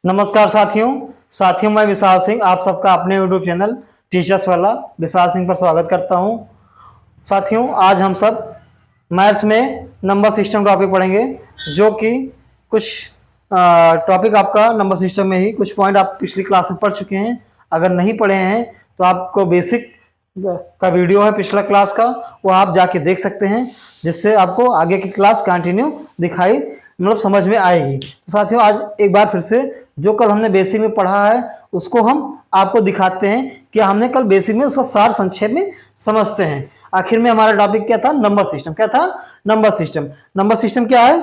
नमस्कार साथियों मैं विशाल सिंह आप सबका अपने यूट्यूब चैनल टीचर्स वाला विशाल सिंह पर स्वागत करता हूं। साथियों, आज हम सब मैथ्स में नंबर सिस्टम टॉपिक पढ़ेंगे, जो कि कुछ टॉपिक आपका नंबर सिस्टम में ही कुछ पॉइंट आप पिछली क्लास में पढ़ चुके हैं। अगर नहीं पढ़े हैं तो आपको बेसिक का वीडियो है पिछला क्लास का, वो आप जाके देख सकते हैं, जिससे आपको आगे की क्लास कंटिन्यू दिखाई समझ में आएगी। तो साथियों, आज एक बार फिर से जो कल हमने बेसिक में पढ़ा है उसको हम आपको दिखाते हैं कि हमने कल बेसिक में उसका सार संक्षेप में समझते हैं। आखिर में हमारा टॉपिक क्या था? Number system. क्या था? Number system. नंबर सिस्टम क्या है?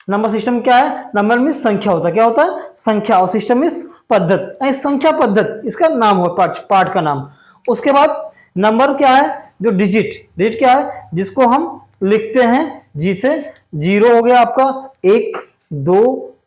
नंबर सिस्टम क्या है? नंबर में संख्या होता है। क्या होता है? संख्या। और सिस्टम में पद्धत, संख्या पद्धत इसका नाम हो, पार्ट का नाम। उसके बाद नंबर क्या है? जो डिजिट क्या है? जिसको हम लिखते हैं जी से। जीरो हो गया आपका 1 2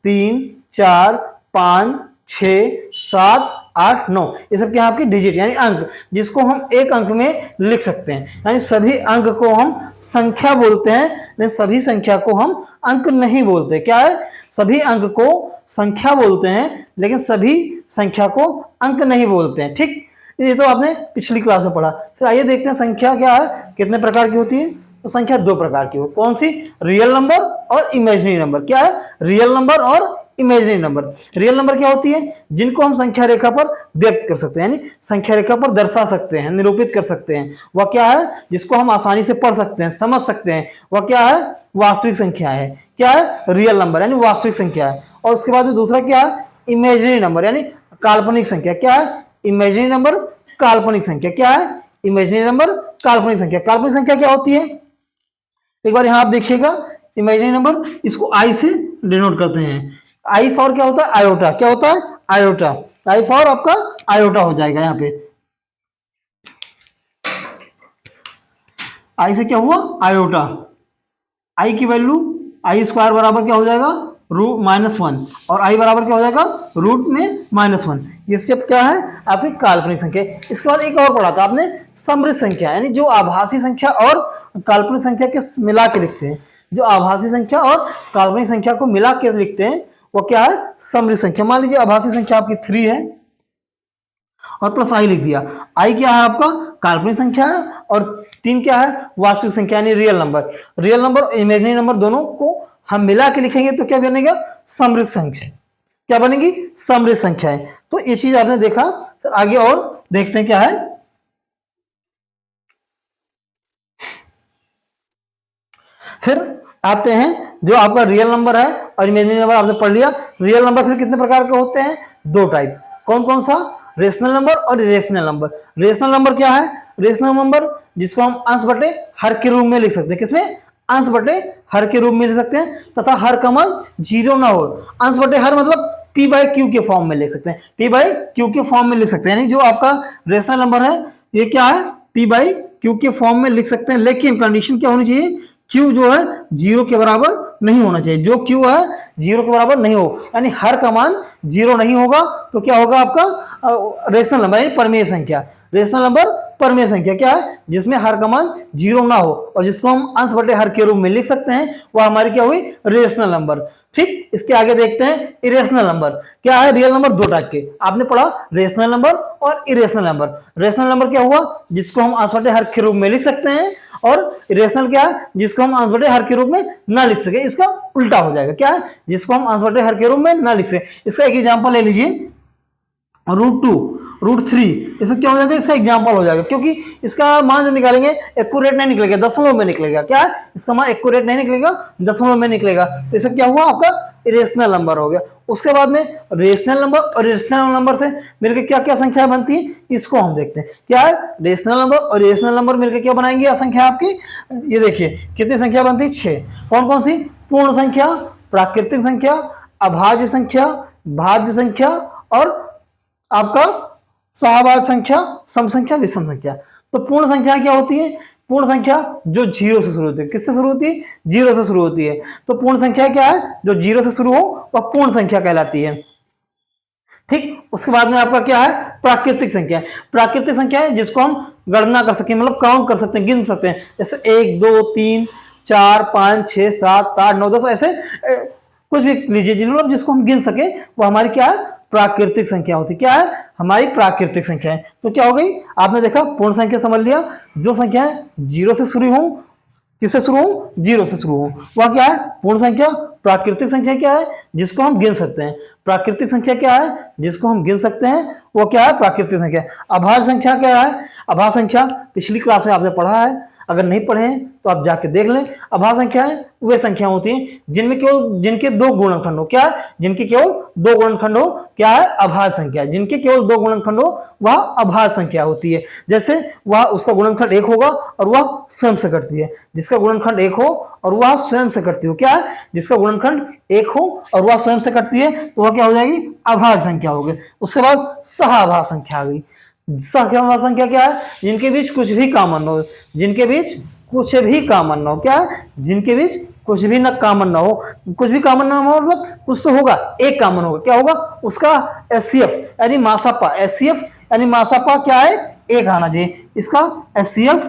3 4 5 6 7 8 9, ये सब क्या आपकी डिजिट यानी अंक, जिसको हम एक अंक में लिख सकते हैं। यानी सभी अंक को हम संख्या बोलते हैं, लेकिन सभी संख्या को हम अंक नहीं बोलते। क्या है? सभी अंक को संख्या बोलते हैं, लेकिन सभी संख्या को अंक नहीं बोलते हैं। ठीक, ये तो आपने पिछली क्लास में पढ़ा। फिर आइए देखते हैं संख्या क्या है, कितने प्रकार की होती है। तो संख्या दो प्रकार की हो। कौन सी? रियल नंबर और इमेजिनरी नंबर। क्या है? रियल नंबर और इमेजिनरी नंबर। रियल नंबर क्या होती है? जिनको हम संख्या रेखा पर व्यक्त कर सकते हैं, यानी संख्या रेखा पर दर्शा सकते हैं, निरूपित कर सकते हैं। वह क्या है? जिसको हम आसानी से पढ़ सकते हैं, समझ सकते हैं। वह क्या है? वास्तविक संख्या है। क्या है? रियल नंबर यानी वास्तविक संख्या है। और उसके बाद में दूसरा क्या है? इमेजिनरी नंबर यानी काल्पनिक संख्या। क्या है? इमेजिनरी नंबर, काल्पनिक संख्या। क्या है? इमेजिनरी नंबर, काल्पनिक संख्या। काल्पनिक संख्या क्या होती है? एक बार यहां आप देखिएगा, इमेजिनरी नंबर इसको आई से डिनोट करते हैं। आई फॉर क्या होता है? आयोटा। क्या होता है? आयोटा। आई फॉर आपका आयोटा हो जाएगा। यहाँ पे आई से क्या हुआ? आयोटा। आई की वैल्यू आई स्क्वायर बराबर क्या हो जाएगा? रूट -1, और आई बराबर क्या हो जाएगा? रूट में -1। ये स्टेप क्या है? आपकी काल्पनिक संख्या। इसके बाद एक और पढ़ा था आपने, समृद्ध संख्या, यानी जो आभासी संख्या और काल्पनिक संख्या के मिला के लिखते हैं। जो आभासी संख्या और काल्पनिक संख्या को मिला के लिखते हैं वो क्या है? समृद्ध संख्या। मान लीजिए आभासी संख्या आपकी 3 है और प्लस आई लिख दिया। आई क्या है आपका? काल्पनिक संख्या है, और 3 क्या है? वास्तविक संख्या यानी रियल नंबर। रियल नंबर और इमेजिनरी नंबर दोनों को हम मिला के लिखेंगे तो क्या बनेगा? समृद्ध संख्या। क्या बनेगी? समृद्ध संख्या है। तो ये चीज आपने देखा। फिर आगे और देखते हैं क्या है। फिर आते हैं जो आपका रियल नंबर है और इमेजिनरी नंबर आपने पढ़ लिया। रियल नंबर फिर कितने प्रकार के होते हैं? 2 टाइप। कौन कौन सा? रेशनल नंबर और इरेशनल नंबर। रेशनल नंबर क्या है? रेशनल नंबर जिसको हम अंश बटे हर के रूप में लिख सकते हैं। किसमें? अंश बटे हर के रूप में लिख सकते हैं, तथा हर का मान 0 ना हो। अंश बटे हर मतलब p/q के फॉर्म में लिख सकते हैं। p/q के फॉर्म में लिख सकते हैं, यानी जो आपका रेशनल नंबर है ये क्या है? p/q के फॉर्म में लिख सकते हैं, लेकिन कंडीशन क्या होनी चाहिए? q जो है 0 के बराबर नहीं होना चाहिए। जो q है 0 के बराबर नहीं हो, यानी हर का मान 0 नहीं होगा तो क्या होगा आपका? रेशनल नंबर यानी परमेय संख्या। रेशनल नंबर परमेय संख्या क्या है? जिसमें हर का मान 0 ना हो और जिसको हम अंश बटे हर के रूप में लिख सकते हैं, वह हमारी क्या हुई? Rational number. ठीक, इसके आगे देखते हैं इरेशनल नंबर। क्या है? रियल नंबर 2 टाइप के आपने पढ़ा, रेशनल नंबर और इरेशनल नंबर। रेशनल नंबर क्या हुआ? जिसको हम अंश बटे हर के रूप में लिख सकते हैं, और इरेशनल क्या है? जिसको हम अंश बटे हर के रूप में ना लिख सके। इसका उल्टा हो जाएगा। क्या है? जिसको हम अंश बटे हर के रूप में ना लिख सके। इसका एक एग्जांपल ले लीजिए, √2 √3, इसमें क्या हो जाएगा? इसका एग्जांपल हो जाएगा, क्योंकि इसका मान जो निकालेंगे एक्यूरेट नहीं निकलेगा, दशमलव में निकलेगा। क्या है? इसका मान एक्यूरेट नहीं निकलेगा, दशमलव में निकलेगा। तो इसका क्या हुआ? आपका इरेशनल नंबर हो गया। उसके बाद में रेशनल नंबर और इरेशनल नंबर से मिलकर क्या क्या संख्या बनती है, इसको हम देखते हैं। क्या है? रेशनल नंबर और इरेशनल नंबर मिलकर क्या बनाएंगे संख्या आपकी? ये देखिए कितनी संख्या बनती है? 6। कौन कौन सी? पूर्ण संख्या, प्राकृतिक संख्या, अभाज्य संख्या, भाज्य संख्या और आपका सहभाज्य संख्या, सम संख्या, विषम संख्या। तो पूर्ण संख्या क्या होती है? पूर्ण संख्या जो 0 से शुरू होती है। किससे शुरू होती है? 0 से शुरू होती है। तो पूर्ण संख्या क्या है? जो 0 से शुरू हो वह पूर्ण संख्या कहलाती है। ठीक, उसके बाद में आपका क्या है, प्राकृतिक संख्या। प्राकृतिक संख्या है जिसको हम गणना कर सकें, मतलब काउंट कर सकते हैं, गिन सकते हैं, जैसे 1 2 3 4 5 6 7 8 9 10 ऐसे कुछ भी लीजिए, मतलब जिसको हम गिन सके वो हमारी क्या है, प्राकृतिक संख्या होती। क्या है, हमारी प्राकृतिक संख्या है। तो क्या हो गई, आपने देखा पूर्ण संख्या समझ लिया, जो संख्या है 0 से शुरू हो, किससे शुरू हो, 0 से शुरू हो, वह क्या है, पूर्ण संख्या। प्राकृतिक संख्या क्या है, जिसको हम गिन सकते हैं। प्राकृतिक संख्या क्या है, जिसको हम गिन सकते हैं, वो क्या है, प्राकृतिक संख्या। अभाज्य संख्या क्या है, अभाज्य संख्या पिछली क्लास में आपने पढ़ा है, अगर नहीं पढ़े हैं तो आप जाके देख लें। अभाज्य संख्याएं वे संख्या होती हैं जिनमें केवल जिनके दो गुणनखंड हो, क्या है, जिनके केवल दो गुणनखंड हो, क्या है, अभाज्य संख्या। जिनके केवल दो गुणनखंड हो वह अभाज्य संख्या होती है। जैसे वह उसका गुणनखंड 1 होगा और वह स्वयं से कटती है, जिसका गुणनखंड 1 हो और वह स्वयं से कटती हो, क्या है, जिसका गुणनखंड 1 हो और वह स्वयं से कटती है, तो वह क्या हो जाएगी, अभाज्य संख्या हो गई। उसके बाद सहाभाज्य संख्या आ गई। सहाभाज्य संख्या क्या है, जिनके बीच कुछ भी कॉमन हो, जिनके बीच कुछ भी कॉमन ना हो, क्या है, जिनके बीच कुछ भी ना कॉमन ना हो, कुछ भी कॉमन ना हो मतलब कुछ तो होगा, एक कॉमन होगा, क्या होगा, उसका एचसीएफ यानी मासापा, एचसीएफ यानी मासापा क्या है, एक आना चाहिए। इसका एचसीएफ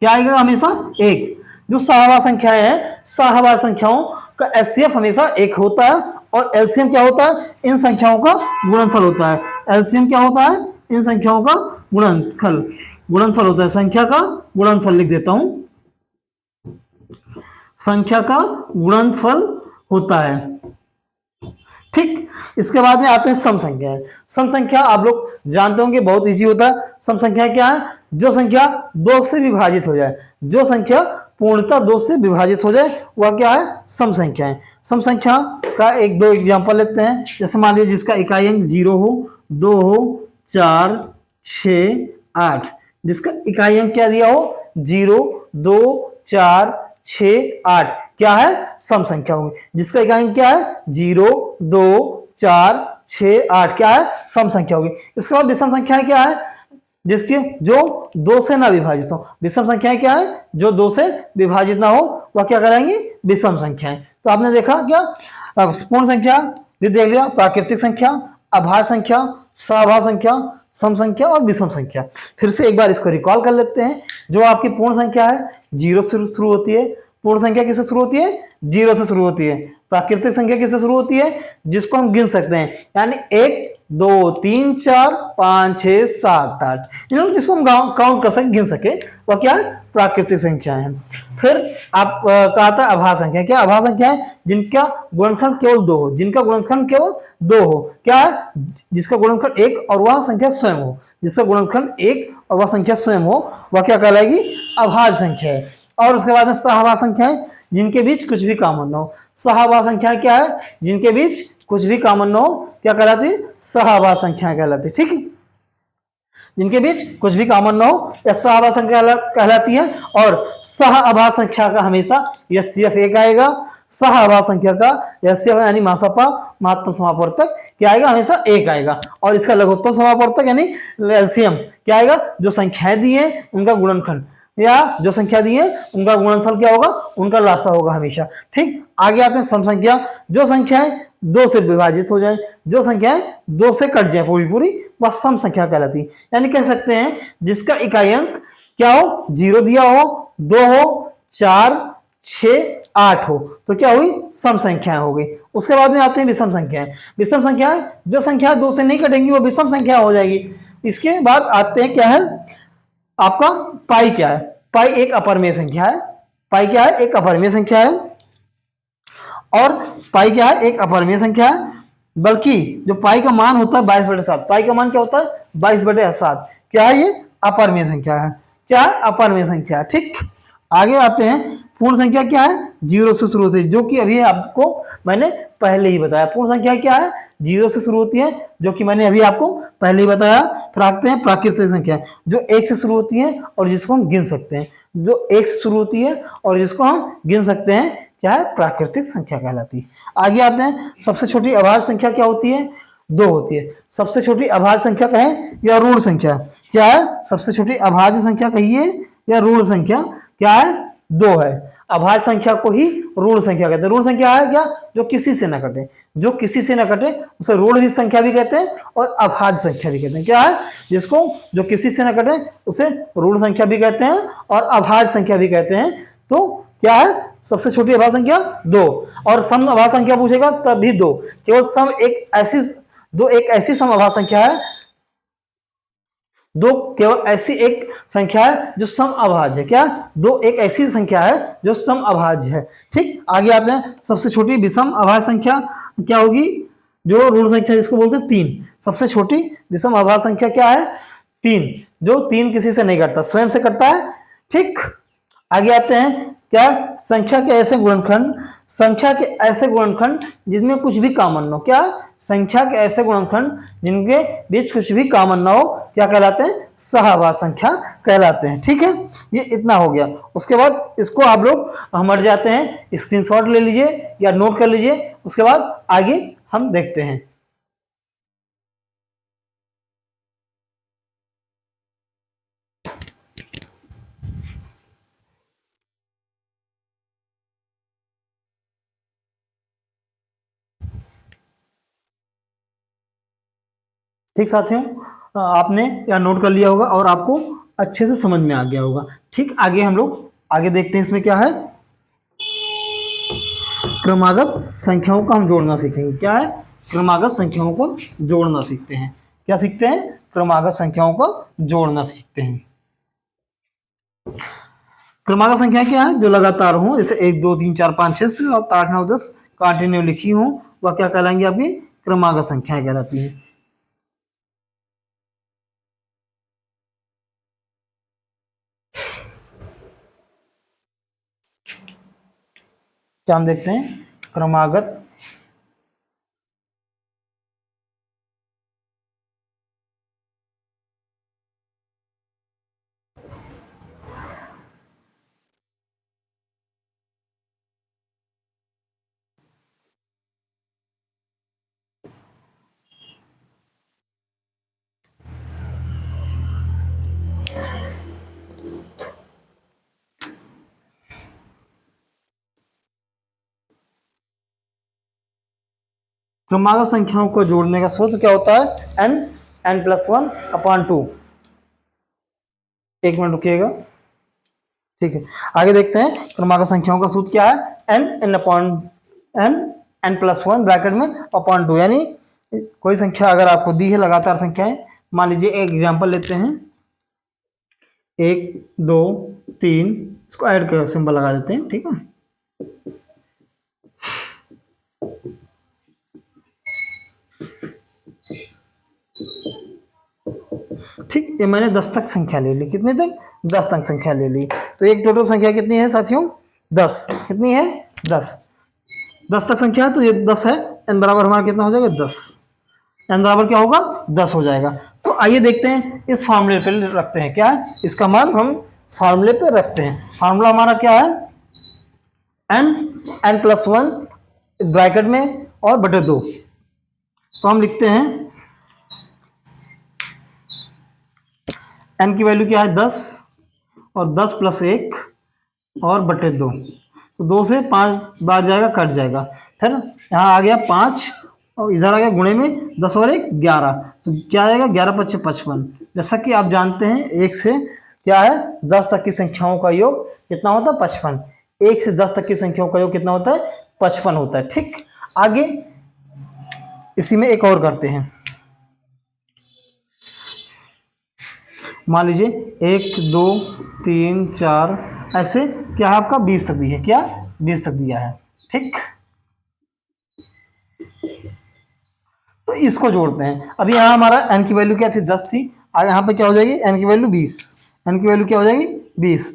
क्या आएगा, हमेशा एक। जो सहभाज्य संख्याएं हैं, सहभाज्य संख्याओं का एचसीएफ हमेशा एक होता है, और एलसीएम क्या होता है, इन संख्याओं का गुणनफल होता है। एलसीएम क्या होता है, इन संख्याओं का गुणनफल, गुणनफल होता है। संख्या का गुणनफल लिख देता हूं, संख्या का गुणनफल होता है। ठीक, इसके बाद में आते हैं सम संख्या। सम संख्या आप लोग जानते होंगे, बहुत इजी होता है। सम संख्या क्या है, जो संख्या 2 से विभाजित हो जाए, जो संख्या पूर्णतः 2 से विभाजित हो जाए वह क्या है, सम संख्या है। सम संख्या का एक दो एग्जांपल लेते हैं। जैसे मान लीजिए जिसका इकाई अंक 0 हो, 2 हो, 4 6 8, जिसका इकाई अंक क्या दिया हो, 0 2 4 6 8, क्या है, सम संख्या होगी। जिसका इकाई अंक क्या है, 0 2 4 6 8, क्या है, सम संख्या होगी। इसके बाद विषम संख्याएं क्या है, जिसके जो 2 से ना विभाजित हो। विषम संख्याएं क्या है, जो 2 से विभाजित ना हो वह क्या कराएंगे, विषम संख्याएं। तो आपने देखा क्या, अब पूर्ण संख्या भी देख लिया, प्राकृतिक संख्या, अभाज्य संख्या, सहभाज्य संख्या, सम संख्या और विषम संख्या। फिर से एक बार इसको रिकॉल कर लेते हैं। जो आपकी पूर्ण संख्या है 0 से शुरू होती है। पूर्ण संख्या किससे शुरू होती है, 0 से शुरू होती है। प्राकृतिक संख्या किससे शुरू होती है, जिसको हम गिन सकते हैं, यानी 1 2 3 4 5 6 7 8, जिसको हम काउंट कर सके, गिन सके, वह क्या है, प्राकृतिक संख्या है। फिर आप कहा था अभाज्य संख्या। क्या अभाज्य संख्या है, जिनका गुणनखंड केवल 2 हो, जिनका गुणनखंड केवल 2 हो, क्या है, जिसका गुणनखंड 1 और वह संख्या स्वयं हो, जिसका गुणनखंड 1 और वह संख्या स्वयं हो, वह क्या कहलाएगी, अभाज्य संख्या है। और उसके बाद में सहभाज्य संख्याएं, जिनके बीच कुछ भी कॉमन न हो। सहभाज्य संख्या क्या है, जिनके बीच कुछ भी कॉमन न हो, क्या कहलाती है, सहभाज्य संख्या कहलाती है। ठीक है, जिनके बीच कुछ भी कॉमन न हो या सहभाज्य संख्या कहलाती है। और सहअभाज्य संख्या का हमेशा एचसीएफ 1 आएगा। सहअभाज्य संख्या का एचसीएफ यानी मासापा, महत्तम समापवर्तक क्या आएगा, हमेशा 1 आएगा। और इसका लघुत्तम समापवर्तक यानी एलसीएम क्या आएगा, जो संख्याएं दी है उनका गुणनखंड या जो संख्या दी है उनका गुणनफल क्या होगा, उनका लासा होगा हमेशा। ठीक, आगे आते हैं सम संख्या। जो संख्याएं 2 से विभाजित हो जाए, जो संख्याएं 2 से कट जाए पूरी पूरी, वह सम संख्या कहलाती है। यानी कह सकते हैं जिसका इकाई अंक क्या हो, 0 दिया हो, 2 हो, 4 6 8 हो, तो क्या हुई, सम संख्याएं हो गई। उसके बाद में आते हैं विषम संख्याएं। विषम संख्याएं, जो संख्या 2 से नहीं कटेंगी वो विषम संख्या हो जाएगी। इसके बाद आते हैं क्या है, आपका पाई क्या है। पाई एक अपरिमेय संख्या है। पाई क्या है, एक अपरिमेय संख्या है। और पाई क्या है, एक अपरिमेय संख्या है। बल्कि जो पाई का मान होता है 22/7, पाई का मान क्या होता है, 22/7, क्या है, ये अपरिमेय संख्या है। क्या है, अपरिमेय संख्या है। ठीक, आगे आते हैं पूर्ण संख्या क्या है, 0 से शुरू होती है, जो कि अभी आपको मैंने पहले ही बताया। पूर्ण संख्या क्या है, 0 से शुरू होती है, जो कि मैंने अभी आपको पहले ही बताया। फिर आते हैं प्राकृतिक संख्या, जो 1 से शुरू होती है और जिसको हम गिन सकते हैं। जो 1 से शुरू होती है और जिसको हम गिन सकते हैं, क्या है, प्राकृतिक संख्या कहलाती है। आगे आते हैं सबसे छोटी अभाज्य संख्या क्या होती है, 2 होती है। सबसे छोटी अभाज्य संख्या कहें या ऋण संख्या, क्या है, सबसे छोटी अभाज्य संख्या कहिए या ऋण संख्या, क्या है, 2 है। अभाज्य संख्या को ही ऋण संख्या कहते हैं। ऋण संख्या है क्या, जो किसी से ना कटे, जो किसी से ना कटे उसे ऋण संख्या भी कहते हैं और अभाज्य संख्या भी कहते हैं। क्या है, जिसको जो किसी से ना कटे उसे ऋण संख्या भी कहते हैं और अभाज्य संख्या भी कहते हैं। तो क्या है, सबसे छोटी अभाज्य संख्या 2, और सम अभाज्य संख्या पूछेगा तब भी 2। केवल सम एक ऐसी सम अभाज्य संख्या है, दो केवल ऐसी एक संख्या है जो सम अभाज्य है। क्या, दो एक ऐसी संख्या है जो सम अभाज्य है। ठीक, आगे आते हैं। सबसे छोटी विषम अभाज्य संख्या क्या होगी, जो ऋण संख्या जिसको बोलते हैं 3। सबसे छोटी विषम अभाज्य संख्या क्या है, 3, जो 3 किसी से नहीं कटता, स्वयं से कटता है। ठीक, आगे आते हैं। क्या, संख्या के ऐसे गुणनखंड जिनमें कुछ भी कॉमन न हो। क्या, संख्या के ऐसे गुणनखंड जिनके बीच कुछ भी कॉमन ना हो क्या कहलाते हैं, सहअभाज्य संख्या कहलाते हैं। ठीक है, ये इतना हो गया। उसके बाद इसको आप लोग हट जाते हैं, स्क्रीनशॉट ले लीजिए या नोट कर लीजिए। उसके बाद आगे हम देखते हैं। ठीक साथियों, आपने यह नोट कर लिया होगा और आपको अच्छे से समझ में आ गया होगा। ठीक, आगे हम लोग आगे देखते हैं। इसमें क्या है, क्रमागत संख्याओं का हम जोड़ना सीखेंगे। क्या है, क्रमागत संख्याओं को जोड़ना सीखते हैं। क्या सीखते हैं, क्रमागत संख्याओं को जोड़ना सीखते हैं। क्रमागत संख्या क्या है, जो लगातार हो, जैसे 1 2 3 4 5 6 7 8 9 10 कंटिन्यू लिखी हो, वह क्या कहलाएंगे, आपकी क्रमागत संख्याएं कहलाती हैं। क्या हम देखते हैं, क्रमागत क्रमागत संख्याओं को जोड़ने का सूत्र क्या होता है, n+1/2। एक मिनट रुकिएगा। ठीक है, आगे देखते हैं। क्रमागत संख्याओं का सूत्र क्या है, n+1 ब्रैकेट में अपॉन 2। यानी कोई संख्या अगर आपको दी है, लगातार संख्याएं, मान लीजिए एक एग्जांपल लेते हैं, 1 2 3, इसको ऐड कर सिंबल लगा देते हैं। ठीक है, ठीक, ये मैंने 10 तक संख्या ले ली। कितने तक, 10 तक संख्या ले ली। तो एक टोटल संख्या कितनी है साथियों, 10। कितनी है, 10। 10 तक संख्या है तो ये 10 है। n बराबर हमारा कितना हो जाएगा, 10। n बराबर क्या होगा, 10 हो जाएगा। तो आइए देखते हैं, इस फार्मूले पे रखते हैं। क्या है, इसका मान हम फार्मूले पे रखते हैं। फार्मूला हमारा क्या है, n+1 ब्रैकेट में और बटे 2। तो हम लिखते हैं n की वैल्यू क्या है, 10, और 10 + 1 और बटे 2। तो 2 से 5 बार जाएगा, कट जाएगा। फिर यहाँ आ गया 5 और इधर आ गया गुणे में 10 और 1 11। तो क्या आएगा, 11 × 5 = 55। जैसा कि आप जानते हैं, 1 से क्या है, 10 तक की संख्याओं का योग कितना होता है, 55। 1 से 10 तक की संख्याओं का योग कितना होता है, 55 होता है। ठीक, आगे इसी में एक और करते हैं। मान लीजिए 1 2 3 4 ऐसे क्या है, आपका 20 तक दिया है। क्या, 20 तक दिया है। ठीक, तो इसको जोड़ते हैं। अभी यहाँ हमारा n की वैल्यू क्या थी, 10 थी। और यहाँ पे क्या हो जाएगी, n की वैल्यू 20। n की वैल्यू क्या हो जाएगी, 20।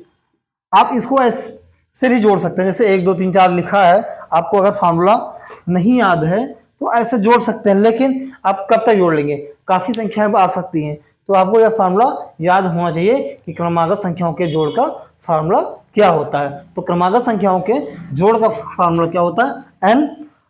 आप इसको ऐसे भी जोड़ सकते हैं, जैसे 1 2 3 4 लिखा है। आपको अगर फार्मूला नहीं याद है तो ऐसे जोड़ सकते हैं, लेकिन आप कब तक जोड़ लेंगे, काफ़ी संख्याएं आ सकती हैं। तो आपको यह फार्मूला याद होना चाहिए कि क्रमागत संख्याओं के जोड़ का फार्मूला क्या होता है। तो क्रमागत संख्याओं के जोड़ का फार्मूला क्या होता है, n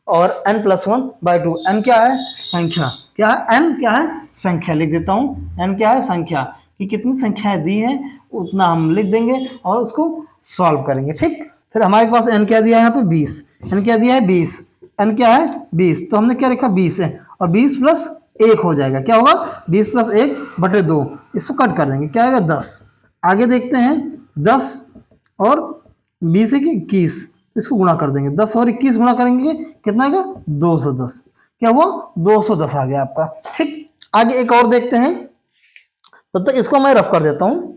और n+1/2। n क्या है, संख्या। क्या है, n क्या है, संख्या। लिख देता हूँ, n क्या है, संख्या। कि कितनी संख्याएं दी हैं उतना हम लिख देंगे और उसको सॉल्व करेंगे। ठीक, फिर हमारे पास n क्या दिया है, यहाँ पे 20, n क्या दिया है 20, n क्या है 20, तो हमने क्या लिखा 20 है और 20 प्लस 1 हो जाएगा, क्या होगा 20 प्लस 1 बटे 2, इसको कट कर देंगे, क्या आएगा 10। आगे देखते हैं 10 और 20 है कि 21, इसको गुणा कर देंगे, 10 और 21 गुणा करेंगे कितना आएगा 210, क्या हुआ 210 आ गया आपका। ठीक, आगे एक और देखते हैं, तब तक इसको मैं रफ कर देता हूं।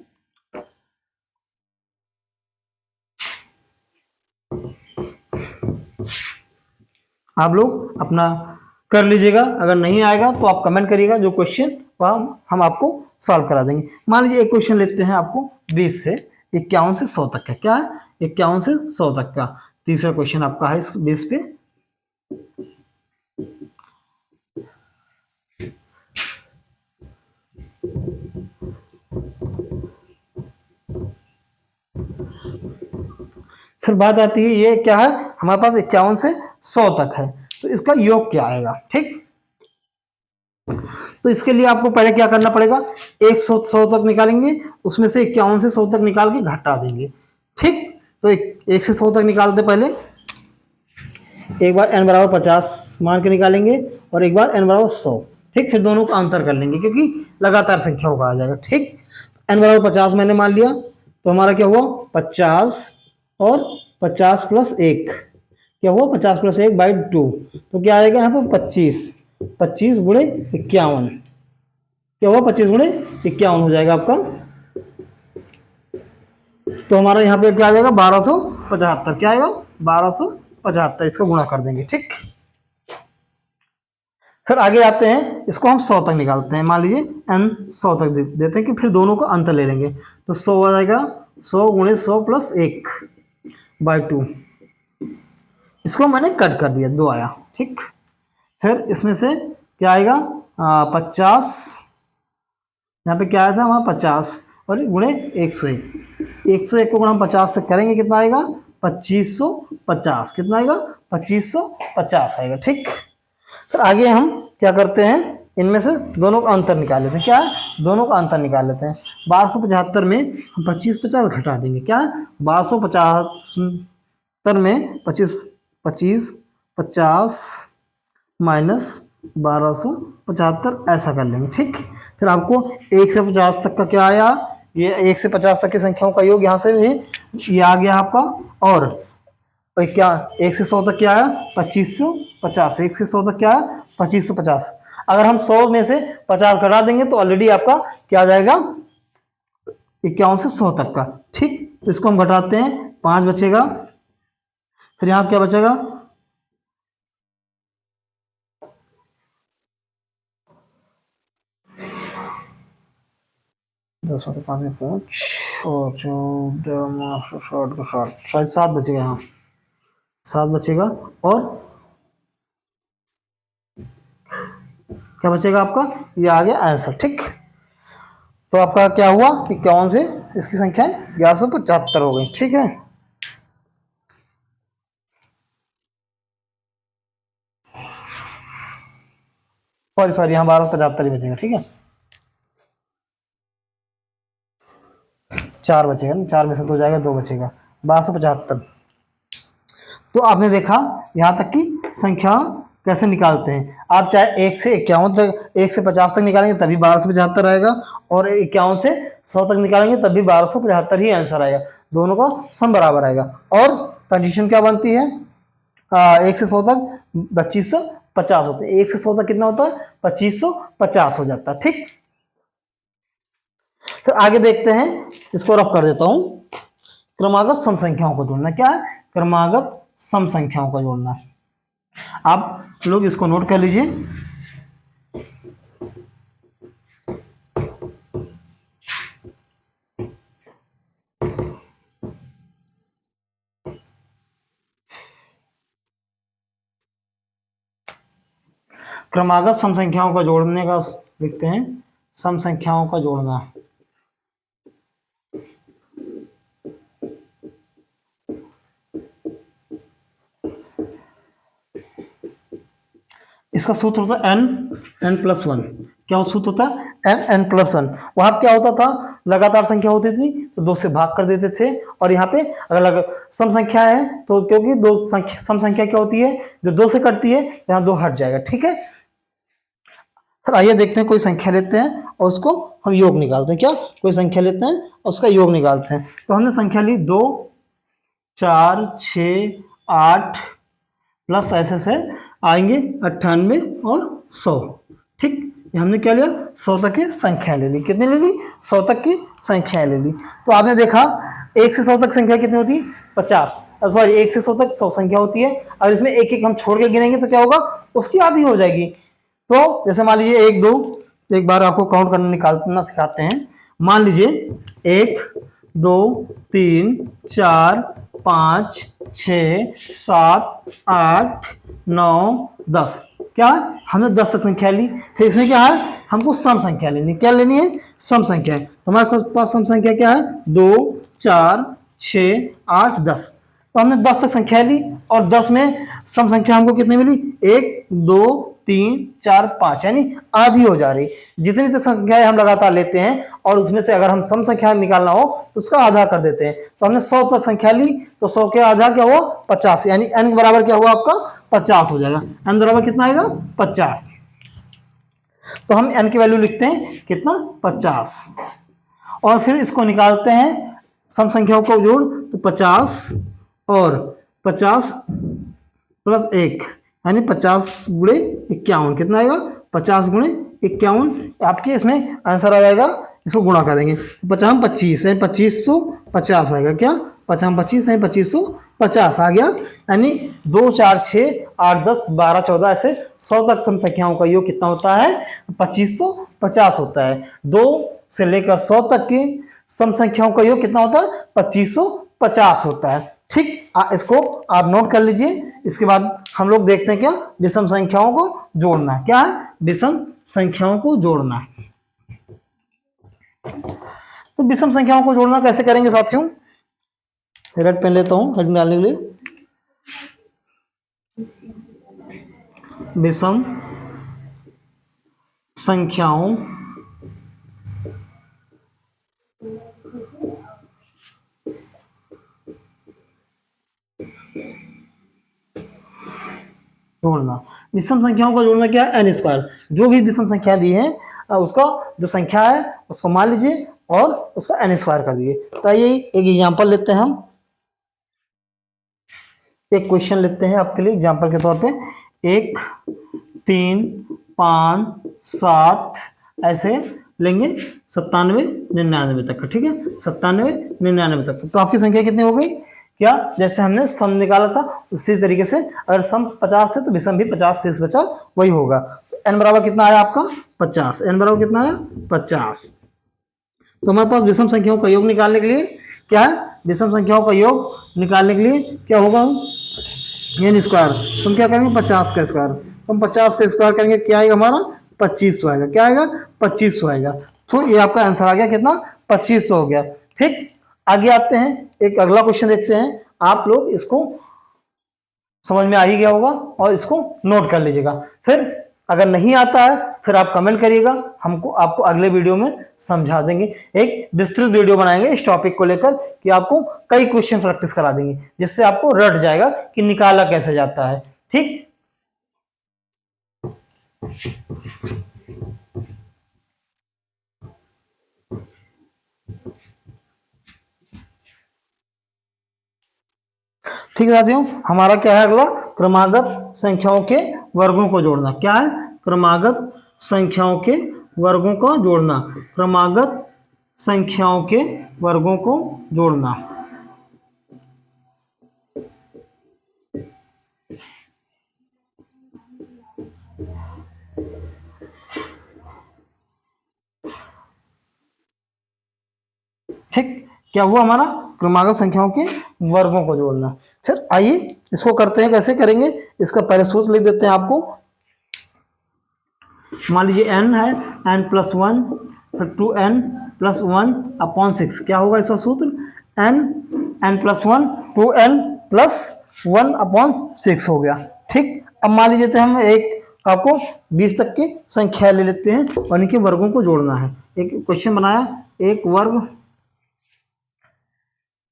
आप लोग अपना कर लीजिएगा, अगर नहीं आएगा तो आप कमेंट करिएगा, जो क्वेश्चन वह हम आपको सॉल्व करा देंगे। मान लीजिए एक क्वेश्चन लेते हैं आपको 20 से 51 से 100 तक का, क्या है 51 से 100 तक का, तीसरा क्वेश्चन आपका है इस बेस पे। फिर बात आती है ये क्या है, हमारे पास 51 से 100 तक है, तो इसका योग क्या आएगा। ठीक, तो इसके लिए आपको पहले क्या करना पड़ेगा, 100 तक निकालेंगे, उसमें से 51 से 100 तक निकाल के घटा देंगे। ठीक, तो 1 से 100 तक निकालते पहले, एक बार n बराबर 50 मान के निकालेंगे और एक बार n बराबर 100। ठीक, फिर दोनों का अंतर कर लेंगे क्योंकि लगातार संख्या होगा आ जाएगा। ठीक, n बराबर 50 मैंने मान लिया, तो हमारा क्या हुआ 50 और 50 प्लस 1, क्या हुआ 50 प्लस 1 बाई 2, तो क्या आएगा यहाँ पर 25, 25 गुणे 51, क्या हुआ 25 गुणे 51 हो जाएगा आपका। तो हमारा यहाँ पे क्या आ जाएगा 1275, क्या आएगा 1275, इसका गुणा कर देंगे। ठीक, फिर आगे आते हैं, इसको हम 100 तक निकालते हैं, मान लीजिए n 100 तक देते हैं कि फिर दोनों का अंतर ले लेंगे, तो 100 आ जाएगा 100 गुणे 100 प्लस 1 बाई 2, इसको मैंने कट कर दिया 2 आया। ठीक, फिर इसमें से क्या आएगा 50, यहाँ पे क्या आया था हमारा 50 और गुणे 101, 101 को गुणा हम 50 से करेंगे कितना आएगा 2550, कितना आएगा 2550 आएगा। ठीक, फिर आगे हम क्या करते हैं, इनमें से दोनों का अंतर निकाल लेते हैं, क्या है दोनों का अंतर निकाल लेते हैं। 1275 में हम 2550 घटा देंगे, क्या 1275 में 25 माइनस 1275 ऐसा कर लेंगे। ठीक, फिर आपको 1 से 50 तक का क्या आया, ये 1 से 50 तक की संख्याओं का योग यहाँ से भी ये आ गया आपका, और क्या 1 से 100 तक क्या आया 2550, 1 से 100 तक क्या आया 2550, अगर हम 100 में से 50 घटा देंगे तो ऑलरेडी आपका क्या आ जाएगा 51 से 100 तक का। ठीक, तो इसको हम घटाते हैं 5 बचेगा, फिर यहाँ क्या बचेगा 10 में से 5 में 5 और 14 60 का 60, शायद 7 बचेगा, यहाँ 7 बचेगा, और क्या बचेगा आपका, ये आ गया आंसर। ठीक, तो आपका क्या हुआ 51 से इसकी संख्या 1175 हो गई। ठीक है, सॉरी सॉरी यहाँ 1275 ही बचेगा। ठीक है, 4 बचेगा ना, 4 में से 2 जाएगा 2 बचेगा, 1275। तो आपने देखा यहाँ तक की संख्या कैसे निकालते हैं। आप चाहे 1 से 51 तक, 1 से 50 तक निकालेंगे तभी 1275 आएगा, और 51 से 100 तक निकालेंगे तभी 1275 ही आंसर आएगा, दोनों का सम बराबर आएगा। और कंडीशन क्या बनती है, 1 से 100 तक 2550 होते हैं, 1 से 100 तक कितना होता है 2550 हो जाता है। ठीक, फिर आगे देखते हैं, इसको रफ कर देता हूं, क्रमागत सम संख्याओं को जोड़ना, क्या है क्रमागत सम संख्याओं का जोड़ना। आप लोग इसको नोट कर लीजिए, क्रमागत सम संख्याओं का जोड़ने का लिखते हैं, सम संख्याओं का जोड़ना। इसका सूत्र होता है n+1, क्या सूत्र होता है, एन एन प्लस वन। वहां क्या होता था, लगातार संख्या होती थी तो 2 से भाग कर देते थे, और यहाँ पे अगर सम संख्या है तो क्योंकि दो संख्या सम संख्या क्या होती है, जो 2 से कटती है, यहाँ 2 हट जाएगा। ठीक है, फिर आइए देखते हैं, कोई संख्या लेते हैं और उसको हम योग निकालते हैं। क्या, कोई संख्या लेते हैं और उसका योग निकालते हैं। तो हमने संख्या ली 2, 4, 6, 8 प्लस ऐसे से आएंगे 98 और 100। ठीक, ये हमने क्या लिया, 100 तक की संख्या ले ली। कितनी ले ली, 100 तक की संख्या ले ली। तो आपने देखा 1 से 100 तक संख्या कितनी होती है, 50। सॉरी, 1 से 100 तक 100 संख्या होती है, और इसमें एक एक हम छोड़ के गिनेंगे तो क्या होगा, उसकी आधी हो जाएगी। तो जैसे मान लीजिए 1 2, एक बार आपको काउंट करना निकालना सिखाते हैं। मान लीजिए 1 2 3 4 5 6 7 8 9 10। क्या, हमने 10 तक संख्या ली। फिर इसमें क्या है, हमको सम संख्या लेनी। क्या लेनी है, सम संख्या। तो हमारे पास सम संख्या क्या है, 2 4 6 8 10। तो हमने 10 तक संख्या ली, और 10 में सम संख्या हमको कितनी मिली, 1 2 3 4 5, यानी आधी हो जा रही। जितनी तक संख्याएं हम लगातार लेते हैं और उसमें से अगर हम सम संख्या निकालना हो तो उसका आधा कर देते हैं। तो हमने 100 तक संख्या ली, तो 100 के आधा क्या हुआ, 50, यानी n बराबर क्या हुआ आपका, 50 हो जाएगा। n बराबर कितना आएगा, 50। तो हम n की वैल्यू लिखते हैं कितना, 50, और फिर इसको निकालते हैं सम संख्याओं को जोड़। तो 50 और 50 प्लस 1, यानी 50 गुणे 51, कितना आएगा, 50 गुणे 51। आपके इसमें आंसर आ जाएगा, इसको गुणा कर देंगे। 50 25 यानी 2550 आएगा। क्या, 50 25 यानी 2550 आ गया। यानी 2 4 6 8 10 12 14 ऐसे 100 तक सम संख्याओं का योग कितना होता है, 2550 होता है। 2 से लेकर 100 तक की सम संख्याओं का योग कितना होता है, 2550 होता है। ठीक, इसको आप नोट कर लीजिए। इसके बाद हम लोग देखते हैं क्या, विषम संख्याओं को जोड़ना। क्या है, विषम संख्याओं को जोड़ना। तो विषम संख्याओं को जोड़ना कैसे करेंगे साथियों, रेड पेन लेता हूं हेड डालने के लिए। विषम संख्याओं जोड़ना। विषम संख्याओं को जोड़ना क्या है, एन स्क्वायर। जो भी विषम संख्या दी है उसका जो संख्या है उसको मान लीजिए और उसका एन स्क्वायर कर दिए। तो ये एक एग्जांपल लेते हैं, हम एक क्वेश्चन लेते हैं आपके लिए एग्जांपल के तौर पे। 1 3 5 7 ऐसे लेंगे 97 99 तक का। ठीक है, 97 99 तक। तो आपकी संख्या कितनी हो गई, क्या, जैसे हमने सम निकाला था उसी तरीके से। अगर सम 50 थे तो विषम भी 50 से बचा वही होगा। तो n बराबर कितना आया आपका, 50। n बराबर कितना आया, 50। तो हमारे पास विषम संख्याओं का योग निकालने के लिए क्या है, विषम संख्याओं का योग निकालने के लिए क्या होगा, एन स्क्वायर। तुम क्या करेंगे, 50 का स्क्वायर। तुम 50 का स्क्वायर करेंगे, क्या आएगा हमारा, 2500 आएगा। क्या आएगा, 2500 आएगा। तो ये आपका आंसर आ गया कितना, 2500 हो गया। ठीक, आगे आते हैं, एक अगला क्वेश्चन देखते हैं। आप लोग इसको समझ में आ ही गया होगा और इसको नोट कर लीजिएगा। फिर अगर नहीं आता है फिर आप कमेंट करिएगा, हमको आपको अगले वीडियो में समझा देंगे। एक विस्तृत वीडियो बनाएंगे इस टॉपिक को लेकर कि आपको कई क्वेश्चन प्रैक्टिस करा देंगे, जिससे आपको रट जाएगा कि निकाला कैसे जाता है। ठीक, ठीक है साथियों, हमारा क्या है अगला, क्रमागत संख्याओं के वर्गों को जोड़ना। क्या है, क्रमागत संख्याओं के वर्गों को जोड़ना। क्रमागत संख्याओं के वर्गों को जोड़ना। ठीक, क्या हुआ हमारा, क्रमागत संख्याओं के वर्गों को जोड़ना। फिर आइए इसको करते हैं, कैसे करेंगे इसका पहले सूत्र लिख देते हैं आपको। मान लीजिए n है, n+1 फिर 2n + 1 अपॉन 6। क्या होगा इसका सूत्र, n+1 2n + 1 अपॉन 6 हो गया। ठीक, अब मान लीजिए हम एक आपको 20 तक की संख्या ले लेते हैं और इनके वर्गों को जोड़ना है। एक क्वेश्चन बनाया, 1 वर्ग,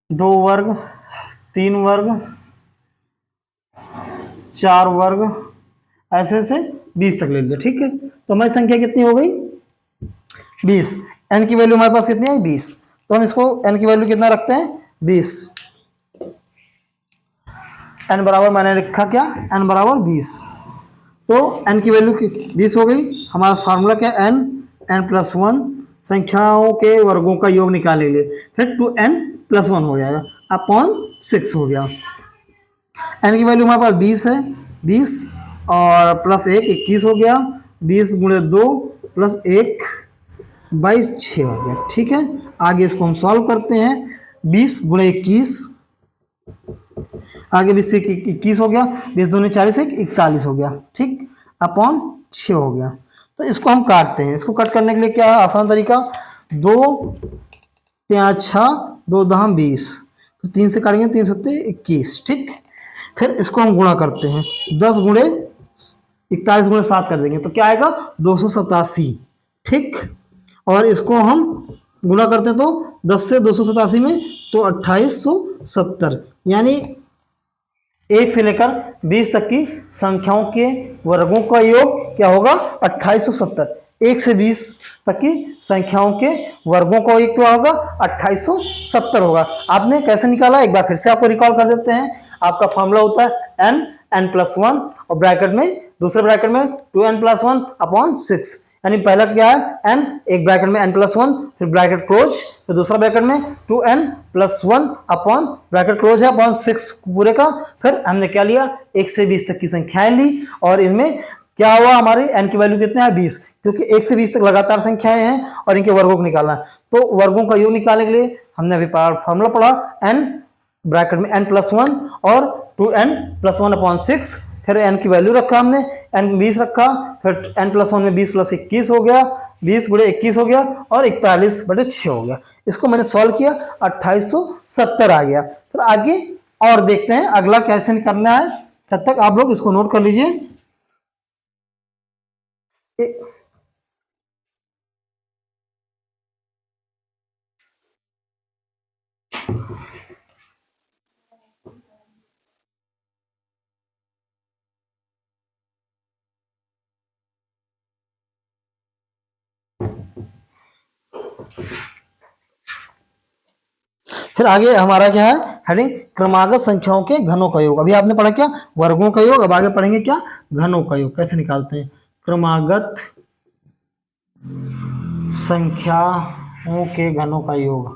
2 वर्ग, 3 वर्ग, 4 वर्ग, ऐसे से 20 तक ले लिया। ठीक है, तो हमारी संख्या कितनी हो गई? 20। एन की वैल्यू हमारे पास कितनी है? 20। तो हम इसको एन की वैल्यू कितना रखते हैं? 20। एन बराबर मैंने लिखा क्या? एन बराबर 20। तो एन की वैल्यू 20 हो गई। हमारा फार्मूला क्या? एन एन प्लस 1 संख्याओं के वर्गों का योग निकालेंगे, फिर 2n प्लस 1 हो जाएगा अपॉन 6 हो गया। एन की वैल्यू हमारे पास 20 है, 20 और प्लस 1 21 हो गया। 20 गुणे 2 प्लस 1 22 6 हो गया। ठीक है, आगे इसको हम सॉल्व करते हैं। 20 गुणे 21, आगे 20 से 21 हो गया, 20 दूनी 40 41 हो गया। ठीक, अपॉन 6 हो गया। तो इसको हम काटते हैं। इसको कट करने के लिए क्या है आसान तरीका? 2 3 6 2 दहाम 20, तो 3 से काटेंगे, 3 सत्ते 21। ठीक, फिर इसको हम गुणा करते हैं। 10 गुणे 41 गुणे 7 कर देंगे तो क्या आएगा? 287। ठीक, और इसको हम गुणा करते हैं तो 10 से 287 में तो 2870, यानी 1 से लेकर 20 तक की संख्याओं के वर्गों का योग क्या होगा? 2870। 1 से 20 तक की संख्याओं के वर्गों का योग क्या होगा? 2870 होगा। आपने कैसे निकाला? एक बार फिर से आपको रिकॉल कर देते हैं। आपका फॉर्मूला होता है एन एन प्लस 1 और ब्रैकेट में, दूसरे ब्रैकेट में 2n प्लस 1 अपॉन 6, यानी पहला क्या है? n, एक ब्रैकेट में n प्लस 1, फिर ब्रैकेट क्लोज, फिर दूसरा ब्रैकेट में 2n plus 1 upon bracket close है अपॉन 6 पूरे का। फिर हमने क्या लिया? 1 से 20 तक की संख्याएं ली और इनमें क्या हुआ? हमारी n की वैल्यू कितनी है? 20, क्योंकि 1 से 20 तक लगातार संख्याएं हैं और इनके वर्गों को निकालना है। तो वर्गों का योग निकालने के लिए हमने अभी फॉर्मूला पढ़ा, n ब्रैकेट में n प्लस 1 और 2n प्लस 1 अपॉन 6, फिर n की वैल्यू रखा हमने, n 20 रखा, फिर n प्लस 1 में 20 प्लस 21 हो गया, 20 गुणे 21 हो गया और 41/6 हो गया। इसको मैंने सॉल्व किया, 2870 आ गया। फिर आगे और देखते हैं अगला कैसे करना है। तब तक आप लोग इसको नोट कर लीजिए। फिर आगे हमारा क्या है? हेडिंग क्रमागत संख्याओं के घनों का योग। अभी आपने पढ़ा क्या? वर्गों का योग। अब आगे पढ़ेंगे क्या? घनों का योग कैसे निकालते हैं। क्रमागत संख्याओं के घनों का योग,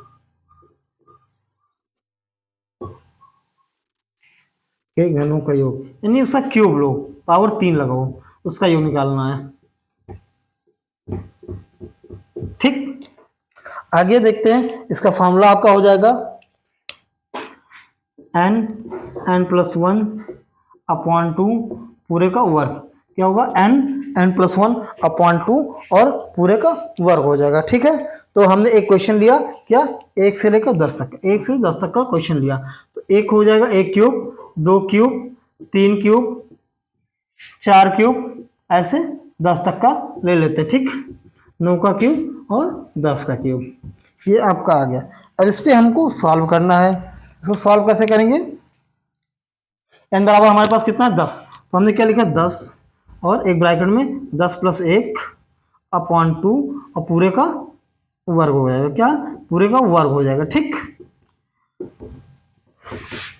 के घनों का योग यानी उसका क्यूब लो, पावर 3 लगाओ, उसका योग निकालना है। ठीक, आगे देखते हैं। इसका फॉर्मूला आपका हो जाएगा एन एन प्लस 1 अपॉन 2 पूरे का वर्ग। क्या होगा? एन एन प्लस 1 अपॉन 2 और पूरे का वर्ग हो जाएगा। ठीक है, तो हमने एक क्वेश्चन लिया क्या? 1 से लेकर 10 तक, 1 से 10 तक का क्वेश्चन लिया। तो एक हो जाएगा 1 क्यूब, 2 क्यूब, 3 क्यूब, 4 क्यूब, ऐसे 10 तक का ले लेते हैं। ठीक, 9 का क्यूब और 10 का क्यूब, ये आपका आ गया। अब इस पर हमको सॉल्व करना है। इसको सॉल्व कैसे करेंगे? एन बराबर हमारे पास कितना है? 10। तो हमने क्या लिखा? 10 और एक ब्रैकेट में 10 प्लस 1 अपॉन 2 और पूरे का वर्ग हो जाएगा। क्या? पूरे का वर्ग हो जाएगा। ठीक,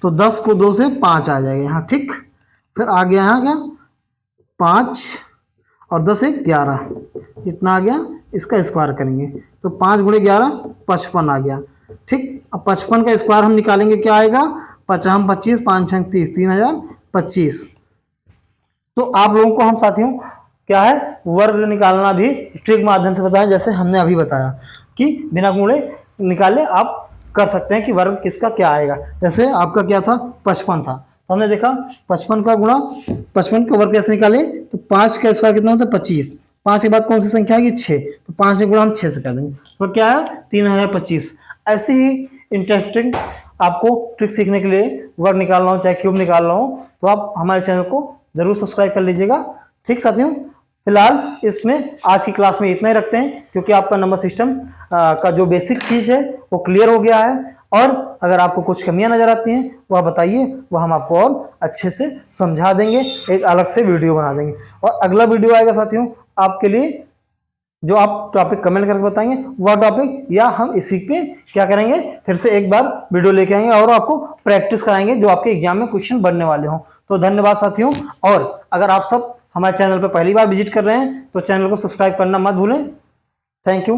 तो 10 को 2 से 5 आ जाएगा यहाँ। ठीक, फिर आ गया यहाँ क्या? 5 और 10 1 11, इतना आ गया। इसका स्क्वायर करेंगे तो 5 गुणे 11 55 आ गया। ठीक, अब 55 का स्क्वायर हम निकालेंगे, क्या आएगा? 50 25 5 6 30, 3025। तो आप लोगों को हम साथियों क्या है वर्ग निकालना भी ट्रिक माध्यम से बताया, जैसे हमने अभी बताया कि बिना गुणे निकाले आप कर सकते हैं कि वर्ग किसका क्या आएगा। जैसे आपका क्या था? 55 था, तो हमने देखा 55 का गुणा, 55 का वर्ग कैसे निकाले? तो 5 का स्क्वायर कितना होता है? 25। 5 के बाद कौन सी संख्या आएगी? 6। तो 5 में गुणा हम 6 से कर देंगे, तो क्या है? 3025। ऐसे ही इंटरेस्टिंग आपको ट्रिक सीखने के लिए वर्ग निकालना हो चाहे क्यूब निकालना हो तो आप हमारे चैनल को जरूर सब्सक्राइब कर लीजिएगा। ठीक साथियों, फिलहाल इसमें आज की क्लास में इतना ही रखते हैं, क्योंकि आपका नंबर सिस्टम का जो बेसिक चीज है वो क्लियर हो गया है। और अगर आपको कुछ कमियां नजर आती हैं वह बताइए, वह हम आपको और अच्छे से समझा देंगे, एक अलग से वीडियो बना देंगे। और अगला वीडियो आएगा साथियों आपके लिए, जो आप टॉपिक कमेंट करके बताएंगे वह टॉपिक, या हम इसी पे क्या करेंगे, फिर से एक बार वीडियो लेके आएंगे और आपको प्रैक्टिस कराएंगे जो आपके एग्जाम में क्वेश्चन बनने वाले हों। तो धन्यवाद साथियों। और अगर आप सब हमारे चैनल पर पहली बार विजिट कर रहे हैं तो चैनल को सब्सक्राइब करना मत भूलें। Thank you.